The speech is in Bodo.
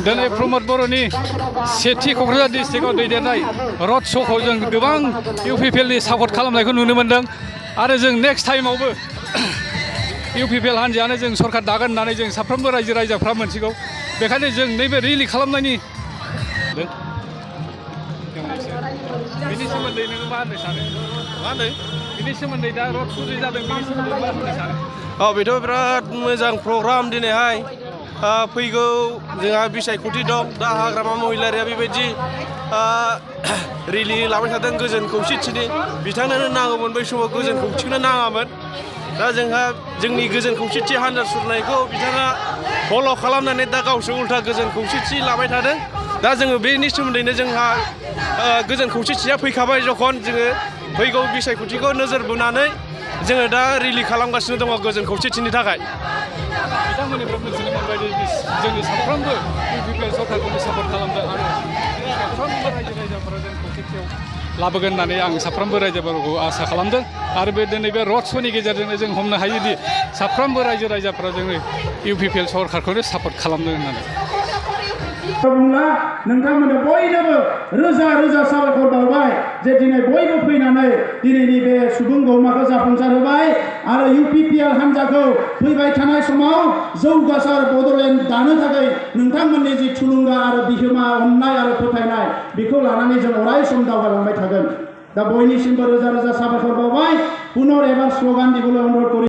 दिनै प्रमद बर'नि सेथि क'क्राझार डिस्ट्रिक्टआव दैदेननाय रड श'खौ जों गोबां इउपिपिएलनि सापर्ट खालामनायखौ नुनो मोन्दों आरो जों नेक्स्ट टाइमावबो इउपिपिएल हान्जायानो जों सरकार दागोन होननानै जों साफ्रोमबो रायजो राजाफ्रा मोनथिगौ बेखायनो जों नैबे रिलि खालामनायनि बिनि सोमोन्दै नोङो मा होननो सानो मा होनो बिनि सोमोन्दै दा रड श'नि जादों बिनि सोमोन्दै मा होननो सानो बेथ' बिराद मोजां प्रग्राम दिनैहाय फैगौ जोंहा बिसायख'थि दं दा हाग्रामा महिलारिया बेबायदि रिलि लाबाय थादों गोजोन खौसेथिनि बिथांनोनो नांगौमोन बै समाव गोजोन खौसेथिखौनो नाङामोन दा जोंहा जोंनि गोजोन खौसेथि हान्जा सुरनायखौ बिथाङा फल' खालामनानै दा गावसो उल्था गोजोन खौसेथि लाबाय थादों दा जोङो बेनि सोमोन्दैनो जोंहा गोजोन खौसेथिया फैखाबाय जखन जोङो फैगौ बिसायख'थिखौ नोजोर बोनानै जोङो दा रिलि खालामगासिनो दङ गोजोन खौसेथिनि थाखाय बिथांमोननिफ्राय मिथिनो मोनबाय जोंनि साफ्रोमबो इउपिपिएल सरकारखौनो सापर्ट खालामदों आरो साफ्रोमबो रायजो राजाफोरा जों खौसेथियाव लाबोगोन होननानै आं साफ्रोमबो रायजोफोरखौ आसा खालामदों आरो बे दिनै बे रड श'नि गेजेरजोंनो जों हमनो हायोदि साफ्रोमबो रायजो राजाफोरा जोङो इउपिपिएल सरकारखौनो सापर्ट खालामदों होननानै बुंला नोंथांमोननो बयनोबो रोजा रोजा साबायखर बावबाय जे दिनै बयबो फैनानै दिनैनि बे सुबुं गौमाखौ जाफुंसार होबाय आरो इउपिपिएल हान्जाखौ फैबाय थानाय समाव जौगासार बड'लेण्ड दानो थाखाय नोंथांमोननि जि थुलुंगा आरो बिहोमा अननाय आरो फोथायनाय बेखौ लानानै जों अराय सम दावगालांबाय थागोन दा बयनिसिमबो रोजा रोजा साबायखर बावबाय पुनर एबार स्ल'गान दिबोल अनुरोध